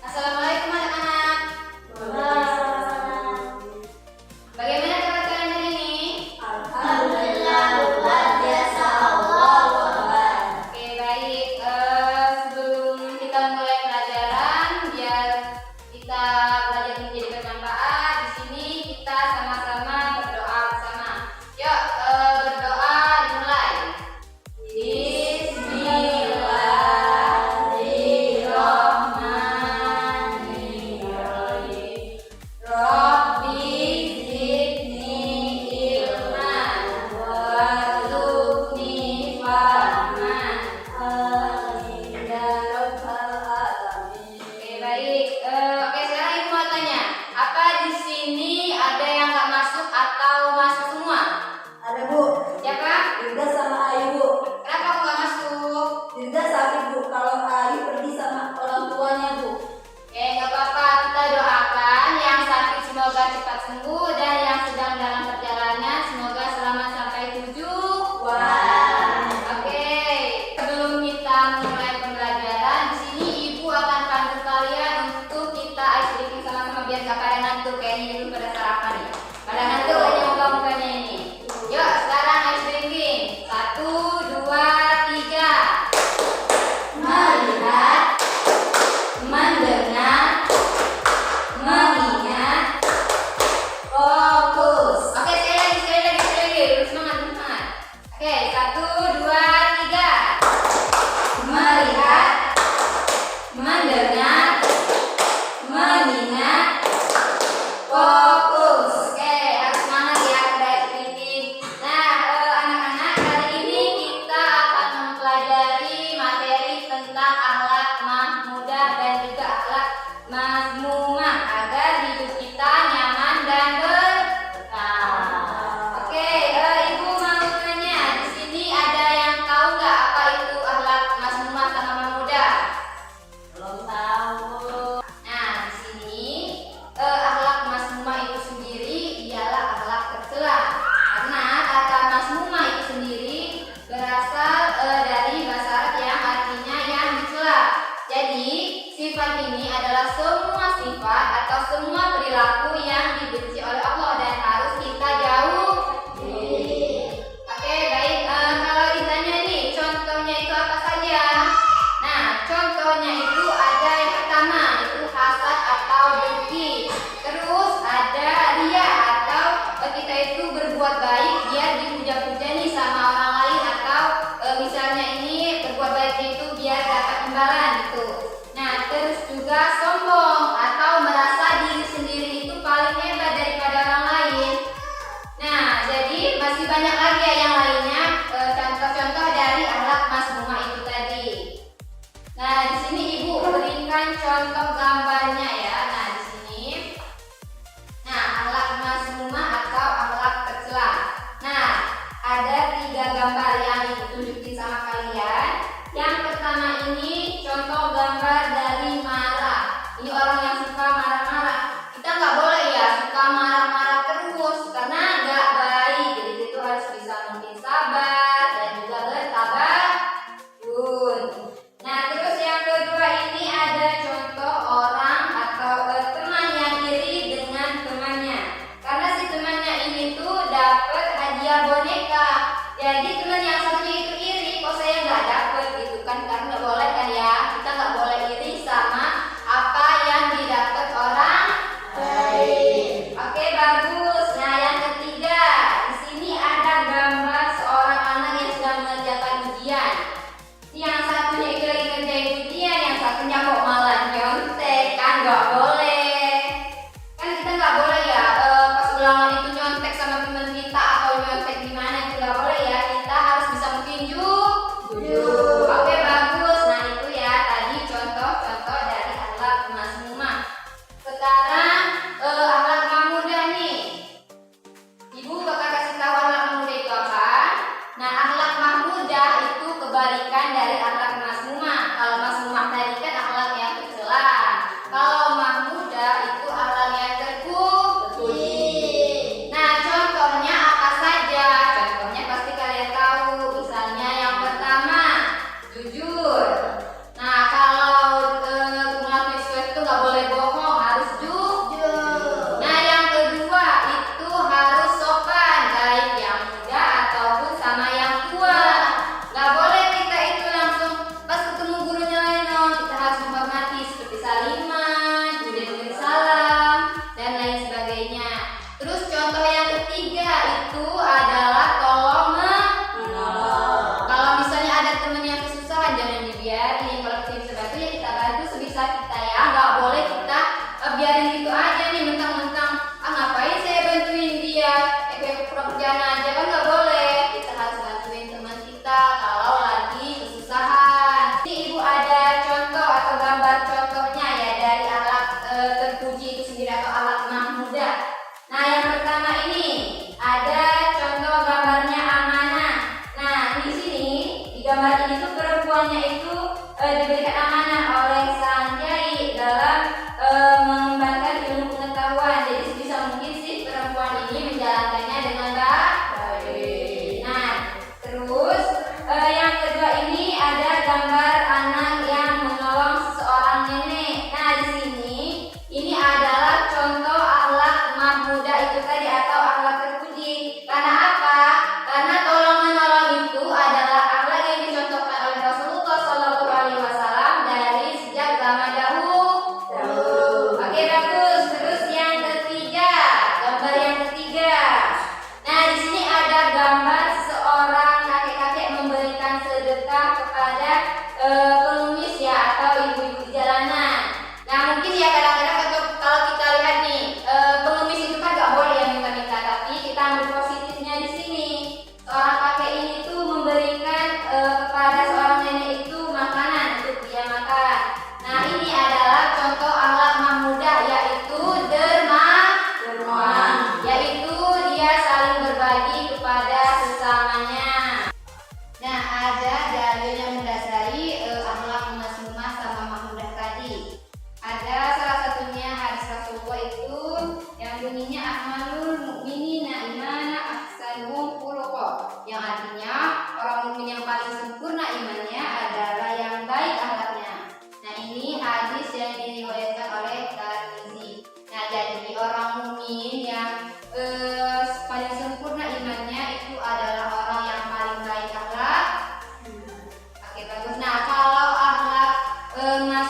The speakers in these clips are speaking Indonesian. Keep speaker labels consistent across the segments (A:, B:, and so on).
A: Assalamualaikum anak-anak. Bagaimana kabar kalian hari ini?
B: Alhamdulillah luar biasa, Allahu Akbar.
A: Oke, baik. Sebelum kita mulai pelajaran, biar kita belajar menjadi bermanfaat, di sini kita sama-sama berdoa bersama. Yuk, berdoa dimulai. Bismillahirrahmanirrahim. Rabbi zidni ilman warzuqni fahman. Amin ya rabbal alamin. Oke, baik. Oke, sekarang Ibu mau tanya, apa di sini ada yang nggak masuk atau masuk semua?
B: Ada Bu,
A: Siapa?
B: Dinda sama Ayu Bu.
A: Kenapa aku nggak masuk?
B: Dinda sakit Bu, kalau Ayu pergi sama orang tuanya Bu.
A: Oke, nggak apa-apa. Kita doakan yang sakit semoga cepat sembuh dan yang sedang dalam perjalanan semoga selamat sampai tujuan. Oke, sebelum kita mulai pembelajaran, di sini Ibu akan panggil kalian untuk kita ice breaking sama-sama biar gak pada ngantuk. Kayaknya Ibu pada sarapan ya. Pada ngantuk aja muka-mukanya ini. Yuk, sekarang ice breaking. 1, 2, 3. Melihat, mendengar, mengingat, fokus. Oke, sekali lagi. Semangat. Oke, 1, 2, 3. Melihat, mendengar, mengingat, fokus. Oke, harus semangat ya, guys. Nah, anak-anak, kali ini kita akan mempelajari materi tentang akhlak mahmudah dan juga akhlak mazmumah agar hidup kita nyaman dan berkah. Oke, Ibu mau tanya, di sini ada yang tahu nggak apa itu akhlak mazmumah sama mahmudah?
B: Belum tahu.
A: Nah, di sini akhlak mazmumah itu sendiri ialah akhlak tercela. Karena kata mazmumah itu sendiri berasal dari bahasa Arab yang artinya yang dicela. Jadi, sifat ini adalah semua sifat atau semua perilaku yang dibenci oleh Allah dan harus kita jauhi. Oke, baik. Kalau ditanya nih, contohnya itu apa saja? Nah, contohnya itu ada yang pertama, itu hasad atau dengki. Terus ada ria atau kita itu berbuat baik biar dipuja-puja nih sama orang lain atau misalnya ini berbuat baiknya itu biar dapat imbalan gitu. Nah, terus juga sombong atau merasa diri sendiri itu paling hebat daripada orang lain. Nah, jadi masih banyak lagi ya yang lainnya, contoh-contoh dari akhlak mazmumah itu tadi. Nah, di sini Ibu berikan contoh gambarnya ya. Nah, di sini. Nah, akhlak mazmumah atau akhlak tercela. Nah, ada 3 gambar yang Ibu tunjukin sama kalian. Yang pertama ini contoh gambar dari marah. Ini orang yang suka marah-marah. Kita nggak boleh ya suka marah-marah terus karena nggak baik. Jadi itu harus bisa mungkin sabar dan juga bertabayun. Nah, terus yang kedua ini ada contoh orang atau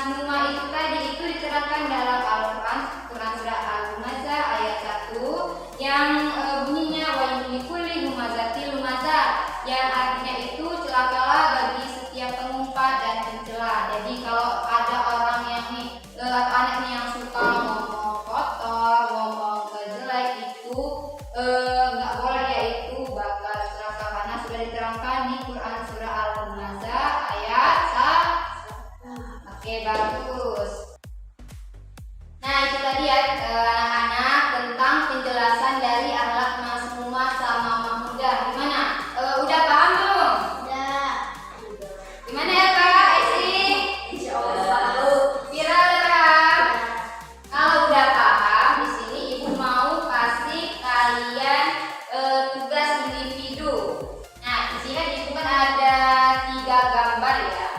A: masmumah itu tadi itu diterangkan dalam Al-Quran, Quran surah Al-Humazah ayat 1 yang bunyinya wa yulikulli humazatil lumazah, yang artinya itu celakalah bagi setiap pengumpat dan pencela. Jadi kalau ada orang yang atau anaknya yang suka ngomong kotor, ngomong jelek itu nggak boleh, ya itu bakal celaka karena sudah diterangkan di Quran surah Al-Humazah ayat 1. Oke, bagus. Nah, itu tadi ya anak-anak tentang penjelasan dari akhlak masmumah sama mahmudah. Gimana? Udah paham belum?
B: Udah.
A: Gimana ya Kak Esi?
B: Insya Allah.
A: Vira udah paham? Kalau udah paham, di sini Ibu mau kasih kalian tugas individu. Nah, di sini kan Ibu kan ada 3 gambar ya.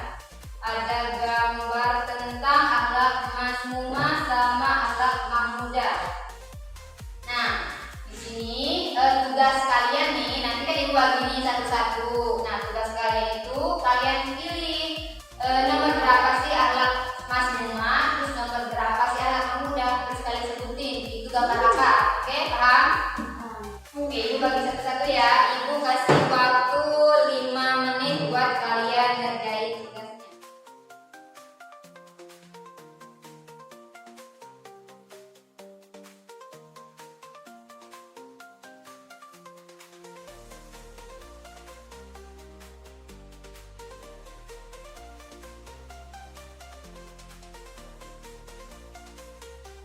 A: Ada gambar tentang akhlak masmumah sama akhlak mahmudah. Nah, di sini tugas kalian nih, nanti kan Ibu bagi nih satu-satu. Nah, tugas kalian itu kalian pilih nomor berapa sih akhlak masmumah, terus nomor berapa sih akhlak mahmudah, terus kalian sebutin itu gambar apa. Oke, paham? Oke, Ibu bagi satu-satu ya. Ibu kasih waktu 5 menit buat kalian ngerjain tugasnya.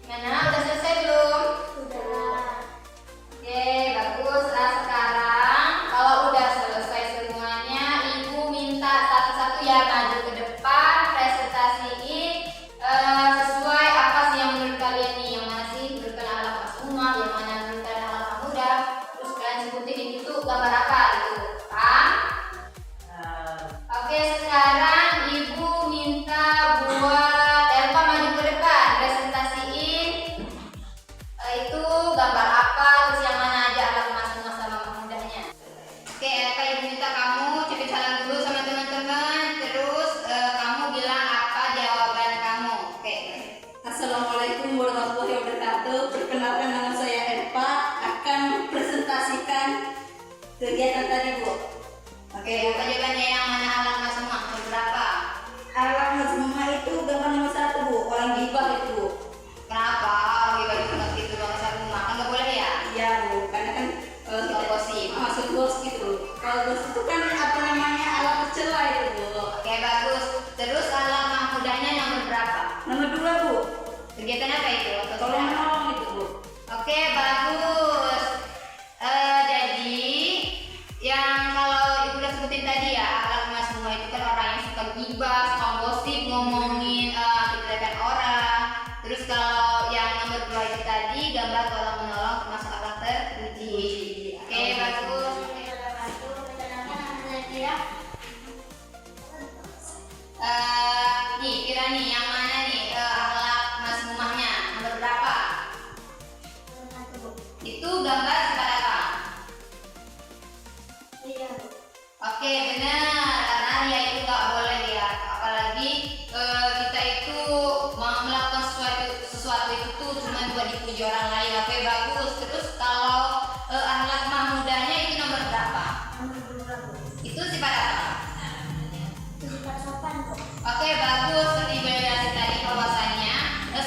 A: Gimana? Udah selesai belum?
B: Udah.
A: Oke, bagus. Nah, sekarang kalau udah selesai semuanya, Ibu minta satu-satu ya maju ke depan, presentasiin sesuai apa sih yang menurut kalian nih, yang mana sih menurut kalian akhlak masmumah, yang mana menurut kalian akhlak mahmudah, terus kalian sebutin itu gambar apa gitu, paham? Oke, sekarang Ibu minta buat Elva maju ke depan, presentasiin itu gambar apa, terus yang mana aja akhlak masmumah sama mahmudahnya. Oke, Elva, Ibu minta kamu cepet salam dulu sama teman-teman, terus kamu bilang apa jawaban kamu. Oke.
B: Assalamualaikum warahmatullahi wabarakatuh. Perkenalkan, nama saya Eva, akan presentasikan kegiatan tadi, Bu.
A: Oke, apa jawabannya yang mana akhlak masmumah? Nomor berapa?
B: Akhlak masmumah itu gambar nomor 1, Bu. Orang gibah itu, Bu.
A: Kenapa? Bagi banget gitu bang masmumah kan nggak boleh ya?
B: Iya, Bu. Karena kan
A: Soal gosip.
B: masuk bos gitu. Kalau bos itu kan apa namanya, alat tercela itu, Bu.
A: Oke, bagus. Terus akhlak mahmudahnya nomor berapa?
B: Nomor 2, Bu.
A: Kegiatan apa itu? Atau
B: Tolong
A: tidak?
B: menolong itu, Bu.
A: Oke, bagus. Jadi yang kalau Ibu udah sebutin tadi ya, akhlak masmumah itu kan orang yang suka gibah, suka gosip, ngomongin kejelekan orang. Terus kalau yang nomor 2 itu tadi gambar tolong menolong termasuk akhlak terpuji. Oke, bagus. Nih, kira nih yang mana nih akhlak masmumahnya nomor berapa? Itu gambar sifat apa? Oke, benar. Karena ria itu nggak boleh ya. Apalagi kita itu mau melakukan sesuatu itu tuh cuma buat dipuji orang lain. Oke, bagus. Terus kalau akhlak mahmudahnya itu nomor berapa? Itu sifat apa? Oke, bagus. Seperti Ibu jelasin tadi bahwasanya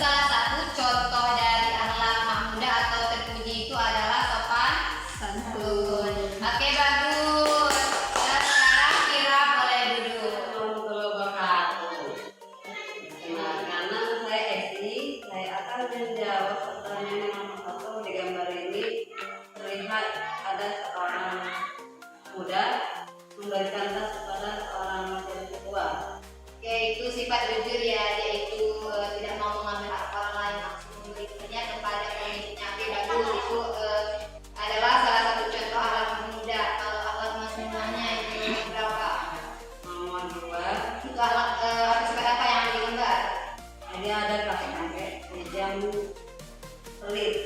A: salah satu contoh dari akhlak mahmudah atau terpuji itu adalah sopan santun. Oke, bagus. Dan sekarang Kira boleh duduk.
C: Warahmatullahi wabarakatuh. Perkenalkan, nama saya Esti. Saya akan menjawab pertanyaan yang nomor 1 di gambar ini. Terlihat ada seorang muda memberikan tas kepada seorang laki-laki tua.
A: Oke, itu sifat jujur ya, yaitu tidak mau mengambil hak orang lain, langsung memberikannya kepada pemiliknya. Oke, bagus. Itu adalah salah satu contoh akhlak mahmudah. Kalau akhlak masmumahnya itu berapa?
C: Nomor 2,
A: Itu akhlak sifat apa yang ada di gambar?
C: dia ada kakek-kakek jam pelit.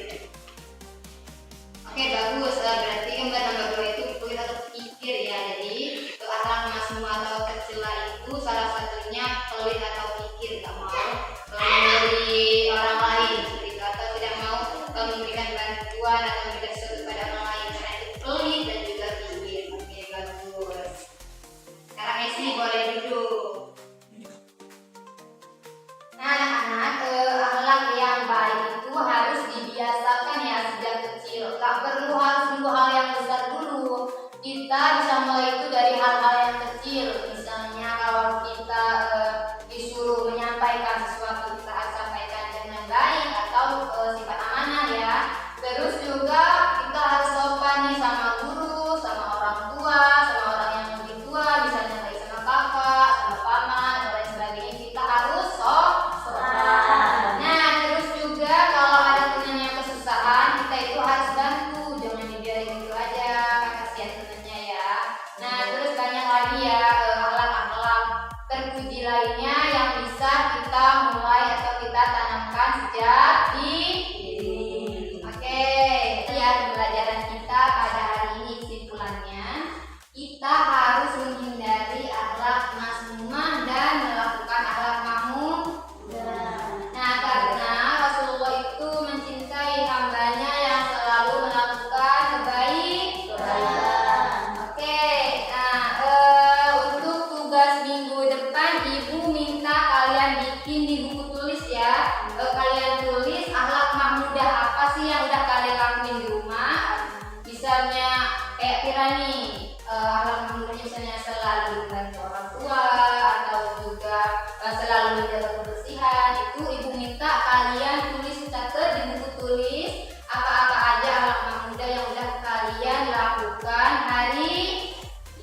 A: Oke, bagus. Berarti gambar nomor 2 itu pelit atau pikir ya. Jadi itu akhlak masmumah atau tercela itu salah satunya pelit atau pikir, nggak mau Kita bisa mulai itu dari hal-hal yang kecil. Misalnya kalau kita disuruh menyampaikan sesuatu, kita harus sampaikan dengan baik atau sifat amanah ya. Terus juga kita harus sopan nih sama guru, sama orang tua, sama orang yang lebih tua, misalnya baik sama kakak, sama paman, dan lain sebagainya. Kita harus sopan. Nah, terus juga kalau ada teman yang kesusahan, kita itu harus bantu, jangan dibiarin gitu aja, kasihan temennya ya. Nah, terus banyak lagi ya akhlak-akhlak terpuji lainnya yang bisa kita mulai atau kita tanamkan sejak dini. Oke, ya pembelajaran kita pada hari ini kesimpulannya, kita harus menghindari akhlak mazmumah dan melakukan akhlak mahmudah. Nah, karena Rasulullah itu mencintai hambanya yang selalu melakukan kebaikan. Oke, nah untuk tugas minggu depan ibu minta kalian bikin di buku tulis ya. Kalian tulis akhlak mahmudah apa sih yang udah kalian lakuin di rumah. Misalnya kayak Tira nih, akhlak mahmudahnya misalnya selalu membantu orang tua atau juga selalu menjaga kebersihan. Itu ibu minta kalian tulis, catat di buku tulis apa-apa aja akhlak mahmudah yang udah kalian lakukan hari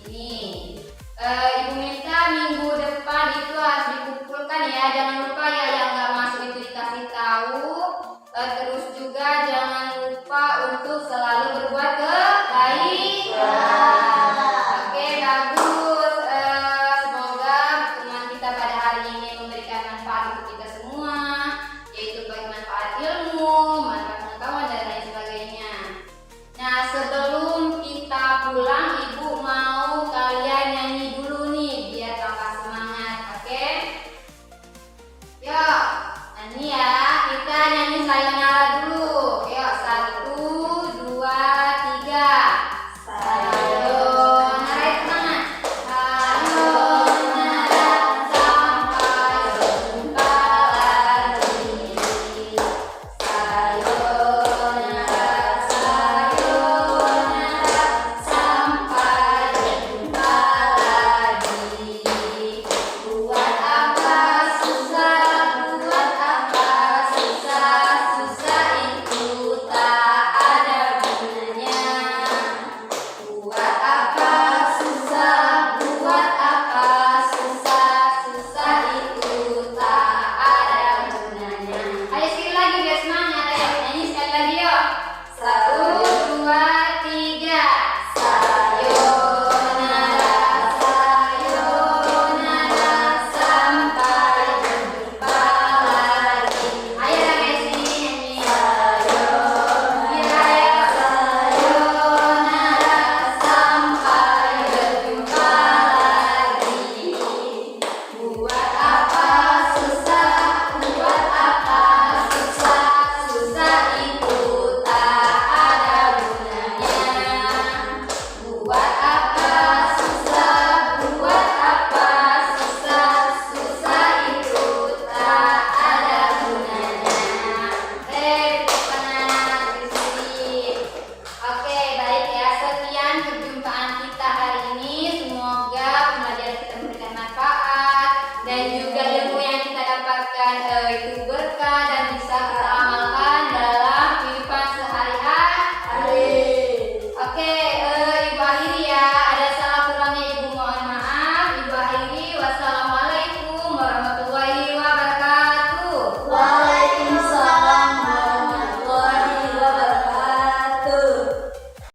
A: ini. Ibu minta minggu depan itu harus dikumpulkan ya, jangan lupa ya yang nggak masuk itu dikasih tahu. Terus juga jangan lupa untuk selalu berbuat kebaikan. Oke, bagus. Semoga pertemuan kita pada hari ini memberikan manfaat untuk kita semua, yaitu baik manfaat ilmu, manfaat pengetahuan dan lain sebagainya. Nah, sebelum kita pulang, ibu mau kalian nyanyi dulu nih biar tambah semangat. Oke? Yuk, nyanyi ya. Kita nyanyi sayonara